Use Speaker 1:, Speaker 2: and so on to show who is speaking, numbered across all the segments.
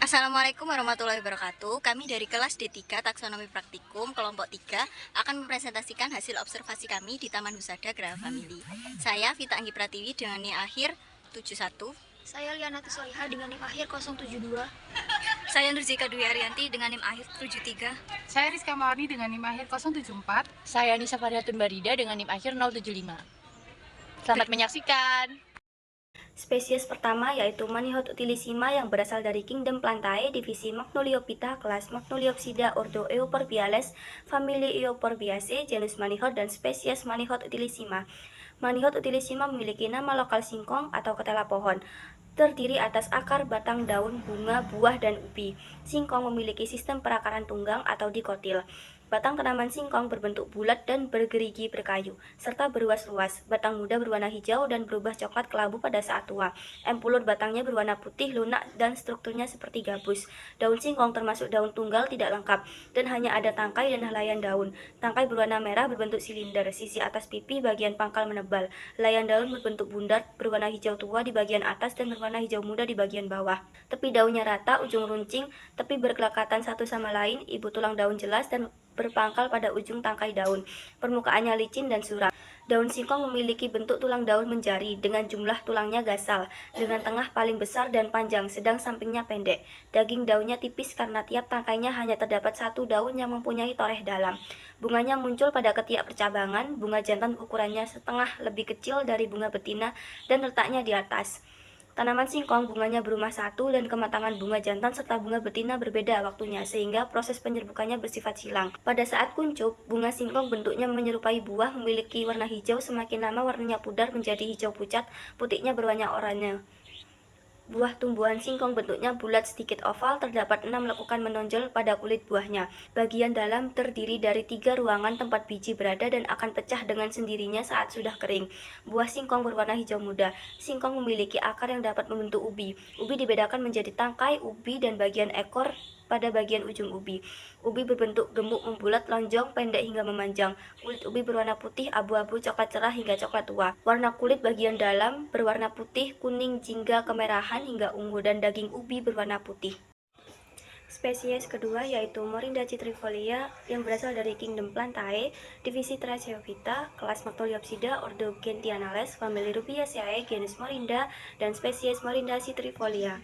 Speaker 1: Assalamualaikum warahmatullahi wabarakatuh. Kami dari kelas D3 Taksonomi Praktikum kelompok 3 akan mempresentasikan hasil observasi kami di Taman Husada Graha Family. Saya Vita Anggi Pratiwi dengan NIM akhir 71.
Speaker 2: Saya Liana Tusolihah dengan NIM akhir 072.
Speaker 1: Saya Nurjika Dwi Arianti dengan NIM akhir 73.
Speaker 3: Saya Rizka Mawarni dengan NIM akhir 074.
Speaker 4: Saya Nisa Farihatun Barida dengan NIM akhir 075. Selamat menyaksikan.
Speaker 5: Spesies pertama yaitu Manihot utilissima yang berasal dari Kingdom Plantae, divisi Magnoliophyta, kelas Magnoliopsida, ordo Euphorbiales, famili Euphorbiaceae, genus Manihot, dan spesies Manihot utilissima. Manihot utilissima memiliki nama lokal singkong atau ketela pohon. Terdiri atas akar, batang, daun, bunga, buah, dan ubi. Singkong memiliki sistem perakaran tunggang atau dikotil. Batang tanaman singkong berbentuk bulat dan bergerigi berkayu, serta beruas-ruas. Batang muda berwarna hijau dan berubah coklat kelabu pada saat tua. Empulur batangnya berwarna putih lunak dan strukturnya seperti gabus. Daun singkong termasuk daun tunggal tidak lengkap, dan hanya ada tangkai dan helaian daun. Tangkai berwarna merah berbentuk silinder, sisi atas pipi bagian pangkal menebal. Helaian daun berbentuk bundar, berwarna hijau tua di bagian atas dan berwarna hijau muda di bagian bawah. Tepi daunnya rata, ujung runcing, tepi berkelekatan satu sama lain, ibu tulang daun jelas dan berpangkal pada ujung tangkai daun. Permukaannya licin dan suram. Daun singkong memiliki bentuk tulang daun menjari dengan jumlah tulangnya gasal, dengan tengah paling besar dan panjang, sedang sampingnya pendek. Daging daunnya tipis karena tiap tangkainya hanya terdapat satu daun yang mempunyai toreh dalam. Bunganya muncul pada ketiak percabangan. Bunga jantan ukurannya setengah lebih kecil dari bunga betina dan letaknya di atas. Tanaman singkong bunganya berumah satu dan kematangan bunga jantan serta bunga betina berbeda waktunya, sehingga proses penyerbukannya bersifat silang. Pada saat kuncup, bunga singkong bentuknya menyerupai buah, memiliki warna hijau, semakin lama warnanya pudar menjadi hijau pucat, putihnya berwarna oranye. Buah tumbuhan singkong bentuknya bulat sedikit oval, terdapat 6 lekukan menonjol pada kulit buahnya. Bagian dalam terdiri dari 3 ruangan tempat biji berada dan akan pecah dengan sendirinya saat sudah kering. Buah singkong berwarna hijau muda. Singkong memiliki akar yang dapat membentuk ubi. Ubi dibedakan menjadi tangkai, ubi, dan bagian ekor pada bagian ujung ubi. Ubi berbentuk gemuk membulat, lonjong, pendek hingga memanjang. Kulit ubi berwarna putih, abu-abu, coklat cerah hingga coklat tua. Warna kulit bagian dalam berwarna putih, kuning, jingga, kemerahan hingga ungu, dan daging ubi berwarna putih. Spesies kedua yaitu Morinda citrifolia yang berasal dari Kingdom Plantae, divisi Tracheophyta, kelas Magnoliopsida, ordo Gentianales, famili Rubiaceae, genus Morinda, dan spesies Morinda citrifolia.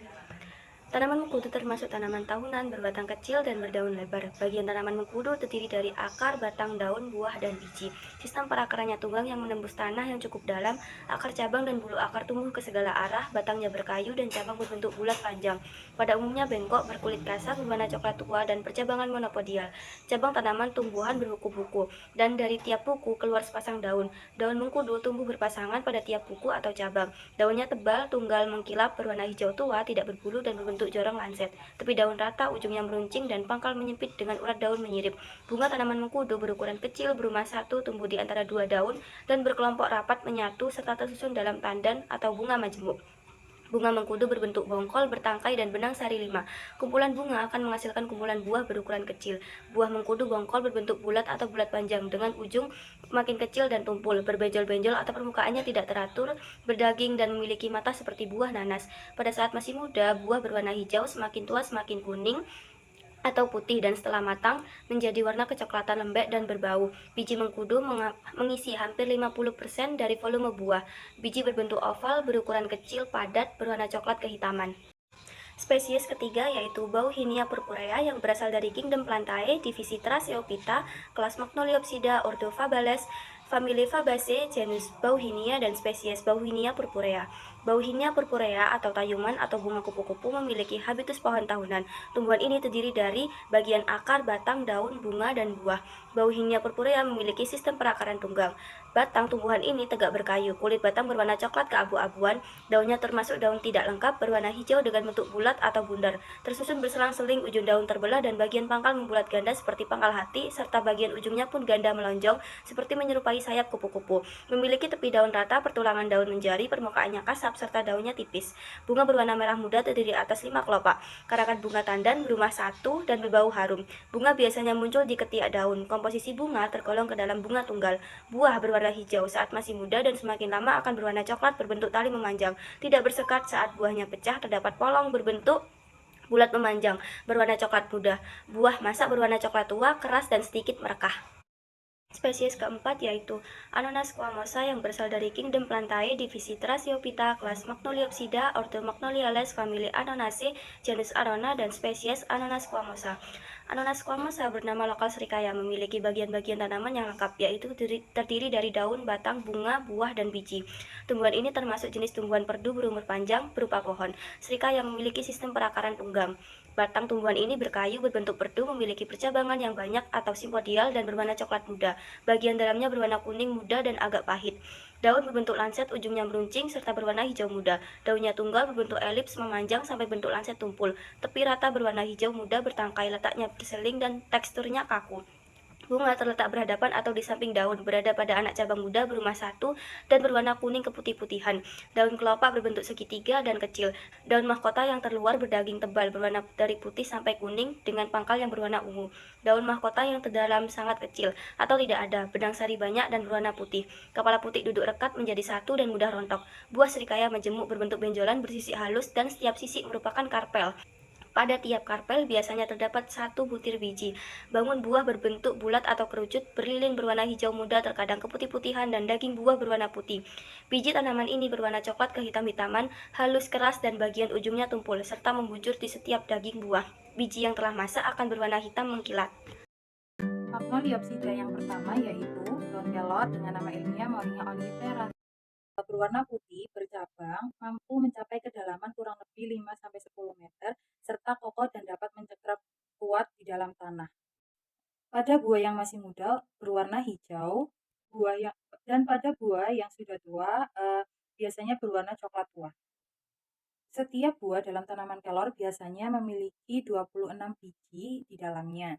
Speaker 5: Tanaman mengkudu termasuk tanaman tahunan berbatang kecil dan berdaun lebar. Bagian tanaman mengkudu terdiri dari akar, batang, daun, buah, dan biji. Sistem perakarannya tunggang yang menembus tanah yang cukup dalam. Akar, cabang, dan bulu akar tumbuh ke segala arah. Batangnya berkayu dan cabang berbentuk bulat panjang. Pada umumnya bengkok, berkulit kasar, berwarna coklat tua, dan percabangan monopodial. Cabang tanaman tumbuhan berbuku-buku, dan dari tiap buku keluar sepasang daun. Daun mengkudu tumbuh berpasangan pada tiap buku atau cabang. Daunnya tebal, tunggal, mengkilap, berwarna hijau tua, tidak berbulu, dan berbentuk jorong lancet. Tepi daun rata, ujungnya meruncing, dan pangkal menyempit dengan urat daun menyirip. Bunga tanaman mengkudu berukuran kecil, berumah satu, tumbuh di antara 2 daun, dan berkelompok rapat menyatu serta tersusun dalam tandan atau bunga majemuk. Bunga mengkudu berbentuk bongkol, bertangkai, dan benang sari 5. Kumpulan bunga akan menghasilkan kumpulan buah berukuran kecil. Buah mengkudu bongkol berbentuk bulat atau bulat panjang, dengan ujung makin kecil dan tumpul, berbenjol-benjol atau permukaannya tidak teratur, berdaging, dan memiliki mata seperti buah nanas. Pada saat masih muda, buah berwarna hijau, semakin tua semakin kuning atau putih, dan setelah matang menjadi warna kecoklatan lembek dan berbau. Biji mengkudu mengisi hampir 50% dari volume buah. Biji berbentuk oval, berukuran kecil, padat, berwarna coklat kehitaman. Spesies ketiga yaitu Bauhinia purpurea yang berasal dari Kingdom Plantae, divisi Tracheophyta, kelas Magnoliopsida, ordo Fabales, famili Fabaceae, genus Bauhinia, dan spesies Bauhinia purpurea. Bauhinia purpurea atau tayuman atau bunga kupu-kupu memiliki habitus pohon tahunan. Tumbuhan ini terdiri dari bagian akar, batang, daun, bunga, dan buah. Bauhinia purpurea memiliki sistem perakaran tunggang. Batang tumbuhan ini tegak berkayu, kulit batang berwarna coklat keabu-abuan, daunnya termasuk daun tidak lengkap, berwarna hijau dengan bentuk bulat atau bundar, tersusun berselang-seling, ujung daun terbelah dan bagian pangkal membulat ganda seperti pangkal hati, serta bagian ujungnya pun ganda melonjong seperti menyerupai sayap kupu-kupu. Memiliki tepi daun rata, pertulangan daun menjari, permukaannya kasar serta daunnya tipis. Bunga berwarna merah muda terdiri atas 5 kelopak. Karangan bunga tandan berumah satu dan berbau harum. Bunga biasanya muncul di ketiak daun. Komposisi bunga tergolong ke dalam bunga tunggal. Buah berwarna hijau saat masih muda dan semakin lama akan berwarna coklat berbentuk tali memanjang. Tidak bersekat saat buahnya pecah, terdapat polong berbentuk bulat memanjang, berwarna coklat muda. Buah masak berwarna coklat tua, keras dan sedikit merekah. Spesies keempat yaitu Anonas squamosa yang berasal dari kingdom Plantae, divisi Thrasiophyta, kelas Magnoliopsida, ordo Magnoliales, famili Anonaceae, genus Arona, dan spesies Anonas squamosa. Anonas squamosa bernama lokal serikaya, memiliki bagian-bagian tanaman yang lengkap, yaitu terdiri dari daun, batang, bunga, buah, dan biji. Tumbuhan ini termasuk jenis tumbuhan perdu berumur panjang berupa pohon. Serikaya memiliki sistem perakaran tunggang. Batang tumbuhan ini berkayu, berbentuk perdu, memiliki percabangan yang banyak atau simpodial dan berwarna coklat muda. Bagian dalamnya berwarna kuning muda dan agak pahit. Daun berbentuk lanset, ujungnya meruncing, serta berwarna hijau muda. Daunnya tunggal, berbentuk elips, memanjang sampai bentuk lanset tumpul. Tepi rata berwarna hijau muda, bertangkai, letaknya berseling, dan teksturnya kaku. Bunga terletak berhadapan atau di samping daun, berada pada anak cabang muda berumah satu, dan berwarna kuning keputih-putihan. Daun kelopak berbentuk segitiga dan kecil. Daun mahkota yang terluar berdaging tebal, berwarna dari putih sampai kuning, dengan pangkal yang berwarna ungu. Daun mahkota yang terdalam sangat kecil, atau tidak ada, benang sari banyak dan berwarna putih. Kepala putih duduk rekat menjadi satu dan mudah rontok. Buah serikaya majemuk berbentuk benjolan bersisik halus dan setiap sisik merupakan karpel. Pada tiap karpel biasanya terdapat satu butir biji. Bangun buah berbentuk bulat atau kerucut, berlilin berwarna hijau muda, terkadang keputih-putihan, dan daging buah berwarna putih. Biji tanaman ini berwarna coklat kehitam-hitaman, halus keras dan bagian ujungnya tumpul, serta membujur di setiap daging buah. Biji yang telah masak akan berwarna hitam mengkilat.
Speaker 3: Magnoliopsida yang pertama yaitu daun kelor dengan nama ilmiah Moringa oleifera. Berwarna putih, bercabang, mampu mencapai kedalaman kurang lebih 5-10 meter, serta kokoh dan dapat mencekram kuat di dalam tanah. Pada buah yang masih muda, berwarna hijau, pada buah yang sudah tua, biasanya berwarna coklat tua. Setiap buah dalam tanaman kelor biasanya memiliki 26 biji di dalamnya.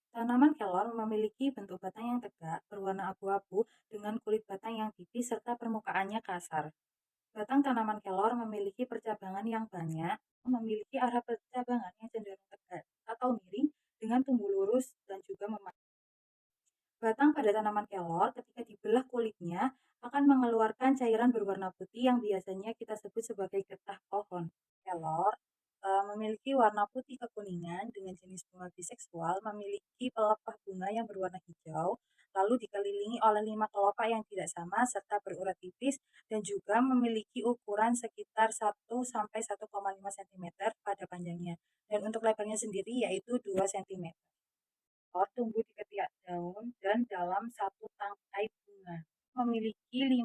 Speaker 3: Tanaman kelor memiliki bentuk batang yang tegak, berwarna abu-abu, dengan kulit batang yang tipis serta permukaannya kasar. Batang tanaman kelor memiliki percabangan yang banyak, memiliki arah percabangan yang cenderung tegak atau miring, dengan tumbuh lurus dan juga memanas. Batang pada tanaman kelor ketika dibelah kulitnya akan mengeluarkan cairan berwarna putih yang biasanya kita sebut sebagai getah pohon. Kelor memiliki warna putih kekuningan dengan jenis bunga biseksual, memiliki pelepah bunga yang berwarna hijau, lalu dikelilingi oleh 5 kelopak yang tidak sama serta berurat tipis, dan juga memiliki ukuran sekitar 1-1,5 cm pada panjangnya, dan untuk lebarnya sendiri yaitu 2 cm. Tumbuh di ketiak daun dan dalam satu tangkai bunga. Memiliki 5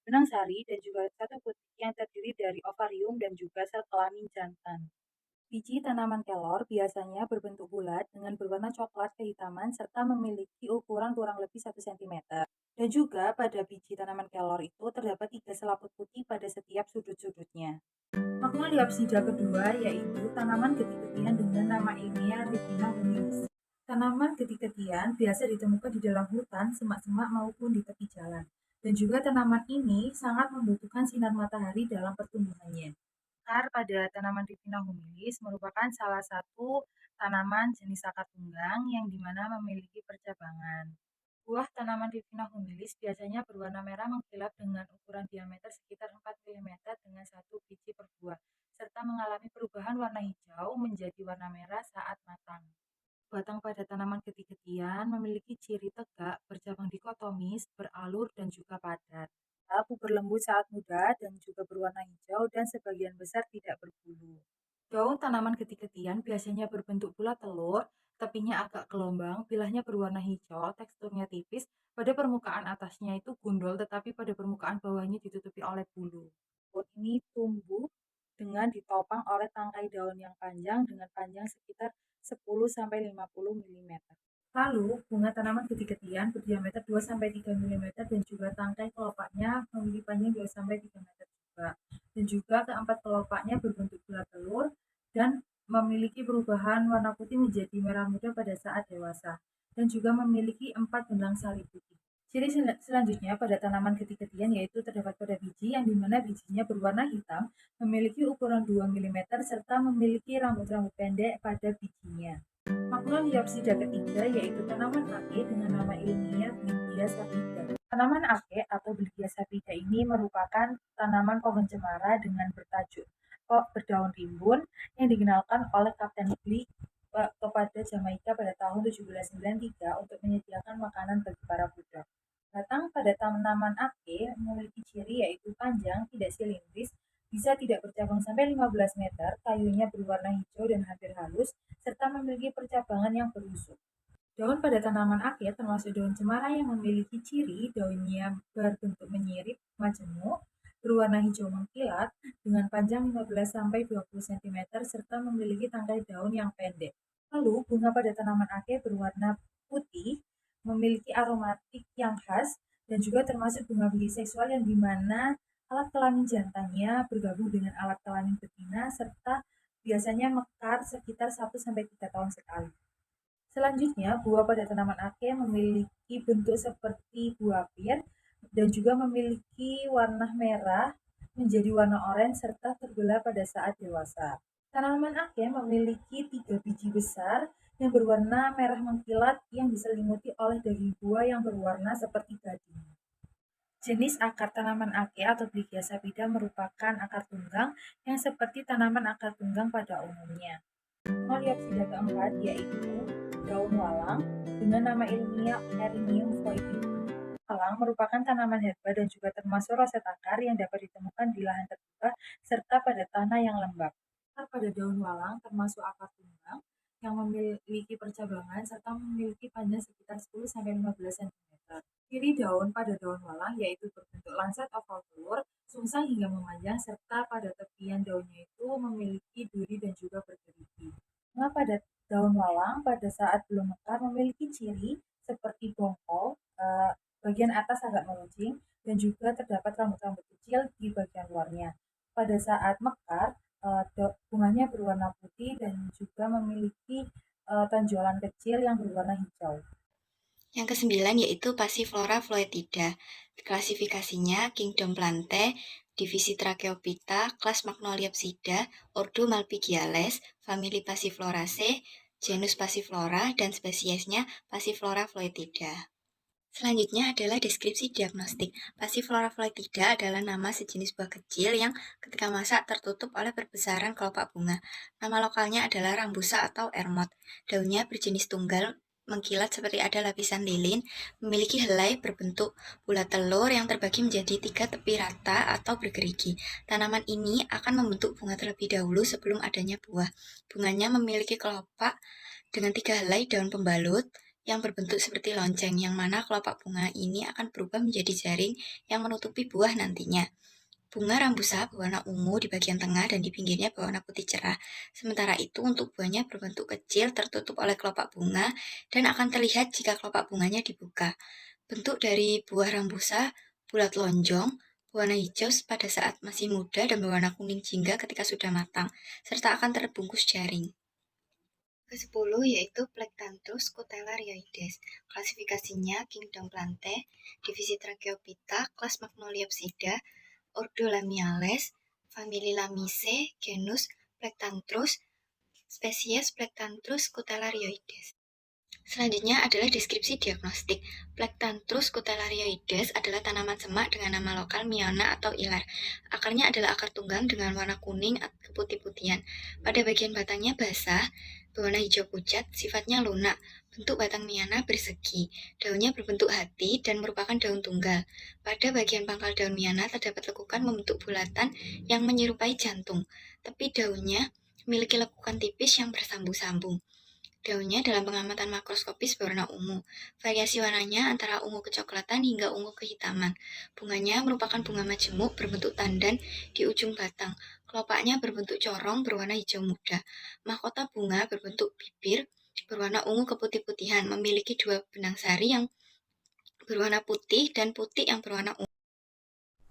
Speaker 3: benang sari dan juga satu putih yang terdiri dari ovarium dan juga sel kelamin jantan. Biji tanaman kelor biasanya berbentuk bulat dengan berwarna coklat kehitaman serta memiliki ukuran kurang lebih 1 cm. Dan juga pada biji tanaman kelor itu terdapat 3 selaput putih pada setiap sudut-sudutnya. Magnoliopsida kedua yaitu tanaman geti-getian dengan nama ilmiah Ripina humilis. Tanaman geti-getian biasa ditemukan di dalam hutan, semak-semak maupun di tepi jalan. Dan juga tanaman ini sangat membutuhkan sinar matahari dalam pertumbuhannya. Akar pada tanaman Ripina humilis merupakan salah satu tanaman jenis akar tunggang yang dimana memiliki percabangan. Buah tanaman Ripina humilis biasanya berwarna merah mengkilap dengan ukuran diameter sekitar 4 mm dengan satu biji per buah, serta mengalami perubahan warna hijau menjadi warna merah saat matang. Batang pada tanaman geti-getian memiliki ciri tegak, bercabang dikotomis, beralur, dan juga padat. Abu berlembut saat muda dan juga berwarna hijau dan sebagian besar tidak berbulu. Daun tanaman geti-getian biasanya berbentuk bulat telur, tepinya agak gelombang, bilahnya berwarna hijau, teksturnya tipis, pada permukaan atasnya itu gundul tetapi pada permukaan bawahnya ditutupi oleh bulu. Daun ini tumbuh dengan ditopang oleh tangkai daun yang panjang dengan panjang sekitar 10-50 mm. Lalu, bunga tanaman geti-getian berdiameter 2-3 mm dan juga tangkai kelopaknya memiliki panjang 2-3 meter juga. Dan juga keempat kelopaknya berbentuk bulat telur dan memiliki perubahan warna putih menjadi merah muda pada saat dewasa. Dan juga memiliki 4 benang sari putih. Ciri selanjutnya pada tanaman geti-getian yaitu terdapat pada biji yang dimana bijinya berwarna hitam, memiliki ukuran 2 mm serta memiliki rambut-rambut pendek pada bijinya. Magnoliopsida ketiga yaitu tanaman ake dengan nama ilmiah Bligia sapida. Tanaman ake atau Bligia sapida ini merupakan tanaman pohon cemara dengan bertajuk berdaun rimbun yang dikenalkan oleh Kapten Glee kepada Jamaika pada tahun 1793 untuk menyediakan makanan bagi para budak. Batang pada tanaman ake memiliki ciri yaitu panjang, tidak silindris, bisa tidak bercabang sampai 15 meter, kayunya berwarna hijau dan hampir halus, serta memiliki percabangan yang berusuk. Daun pada tanaman ake termasuk daun cemara yang memiliki ciri daunnya berbentuk menyirip, majemuk, berwarna hijau mengkilat, dengan panjang 15-20 cm serta memiliki tangkai daun yang pendek. Lalu, bunga pada tanaman ake berwarna putih, memiliki aromatik yang khas, dan juga termasuk bunga biseksual yang dimana alat kelamin jantannya bergabung dengan alat kelamin betina serta biasanya mekar sekitar 1-3 tahun sekali. Selanjutnya, buah pada tanaman ake memiliki bentuk seperti buah pir dan juga memiliki warna merah menjadi warna oranye serta terbelah pada saat dewasa. Tanaman ake memiliki 3 biji besar yang berwarna merah mengkilat yang diselimuti oleh daging buah yang berwarna seperti gading. Jenis akar tanaman ake atau Bligia sapida merupakan akar tunggang yang seperti tanaman akar tunggang pada umumnya. Magnolia keempat yaitu daun walang dengan nama ilmiah Erinium foetidum. Walang merupakan tanaman herba dan juga termasuk roset akar yang dapat ditemukan di lahan terbuka serta pada tanah yang lembab. Akar pada daun walang termasuk akar tunggang yang memiliki percabangan serta memiliki panjang sekitar 10-15 cm. Ciri daun pada daun walang yaitu berbentuk lancet oval telur, sungsang hingga memanjang, serta pada tepian daunnya itu memiliki duri dan juga bergerigi. Bunga pada daun walang pada saat belum mekar memiliki ciri seperti bongkol, bagian atas agak meruncing, dan juga terdapat rambut-rambut kecil di bagian luarnya. Pada saat mekar, bunganya berwarna putih dan juga memiliki tonjolan kecil yang berwarna hijau.
Speaker 1: Yang kesembilan yaitu Passiflora Floetida. Klasifikasinya Kingdom Plantae, divisi Tracheophyta, kelas Magnoliopsida, ordo Malpighiales, famili Passifloraceae, genus Passiflora, dan spesiesnya Passiflora Floetida. Selanjutnya adalah deskripsi diagnostik. Passiflora Floetida adalah nama sejenis buah kecil yang ketika masak tertutup oleh perbesaran kelopak bunga. Nama lokalnya adalah rambusa atau ermot. Daunnya berjenis tunggal, mengkilat seperti ada lapisan lilin, memiliki helai berbentuk bulat telur yang terbagi menjadi 3 tepi rata atau bergerigi. Tanaman ini akan membentuk bunga terlebih dahulu sebelum adanya buah. Bunganya memiliki kelopak dengan 3 helai daun pembalut yang berbentuk seperti lonceng, yang mana kelopak bunga ini akan berubah menjadi jaring yang menutupi buah nantinya. Bunga rambusa berwarna ungu di bagian tengah dan di pinggirnya berwarna putih cerah. Sementara itu untuk buahnya berbentuk kecil tertutup oleh kelopak bunga dan akan terlihat jika kelopak bunganya dibuka. Bentuk dari buah rambusa bulat lonjong, berwarna hijau pada saat masih muda dan berwarna kuning jingga ketika sudah matang, serta akan terbungkus jaring. Ke-10 yaitu Plectanthus cutellarioides. Klasifikasinya Kingdom Plantae, divisi Tracheophyta, kelas Magnoliopsida, ordo Lamiales, famili Lamiaceae, genus Plectanthus, spesies Plectanthus cutellarioides. Selanjutnya adalah deskripsi diagnostik. Plectanthus cutellarioides adalah tanaman semak dengan nama lokal Miona atau ilar. Akarnya adalah akar tunggang dengan warna kuning atau keputih-putihan. Pada bagian batangnya basah, berwarna hijau pucat, sifatnya lunak. Bentuk batang Miona bersegi. Daunnya berbentuk hati dan merupakan daun tunggal. Pada bagian pangkal daun Miona terdapat lekukan membentuk bulatan yang menyerupai jantung. Tepi daunnya memiliki lekukan tipis yang bersambung-sambung. Daunnya dalam pengamatan makroskopis berwarna ungu. Variasi warnanya antara ungu kecoklatan hingga ungu kehitaman. Bunganya merupakan bunga majemuk berbentuk tandan di ujung batang. Kelopaknya berbentuk corong berwarna hijau muda. Mahkota bunga berbentuk bibir berwarna ungu keputih-putihan, memiliki 2 benang sari yang berwarna putih dan putih yang berwarna ungu.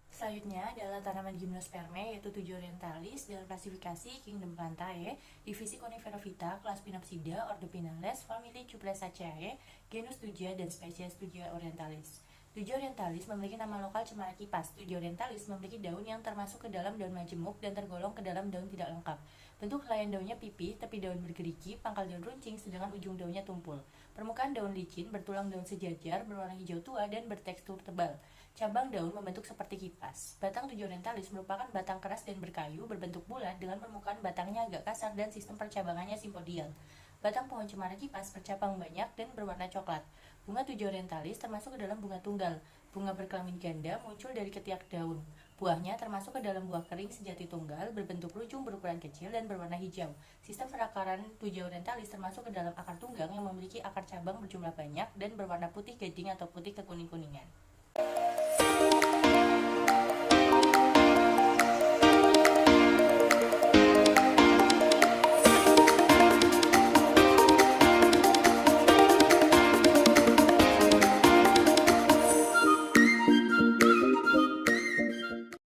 Speaker 4: Selanjutnya adalah tanaman Gymnospermae yaitu Tujuh orientalis dalam klasifikasi Kingdom Plantae, divisi Coniferophyta, kelas Pinopsida, ordo Pinales, famili Cupressaceae, genus Tuja dan spesies Tuja orientalis. Tuja orientalis memiliki nama lokal cemara kipas. Tuja orientalis memiliki daun yang termasuk ke dalam daun majemuk dan tergolong ke dalam daun tidak lengkap. Bentuk helaian daunnya pipih, tepi daun bergerigi, pangkal daun runcing, sedangkan ujung daunnya tumpul. Permukaan daun licin, bertulang daun sejajar, berwarna hijau tua dan bertekstur tebal. Cabang daun membentuk seperti kipas. Batang tujuh orientalis merupakan batang keras dan berkayu berbentuk bulat dengan permukaan batangnya agak kasar dan sistem percabangannya simpodial. Batang pohon cemara kipas bercabang banyak dan berwarna coklat. Bunga tujuh orientalis termasuk ke dalam bunga tunggal. Bunga berkelamin ganda muncul dari ketiak daun. Buahnya termasuk ke dalam buah kering sejati tunggal berbentuk luncung berukuran kecil dan berwarna hijau. Sistem perakaran tujuh orientalis termasuk ke dalam akar tunggang yang memiliki akar cabang berjumlah banyak dan berwarna putih gading atau putih kekuning-kuningan.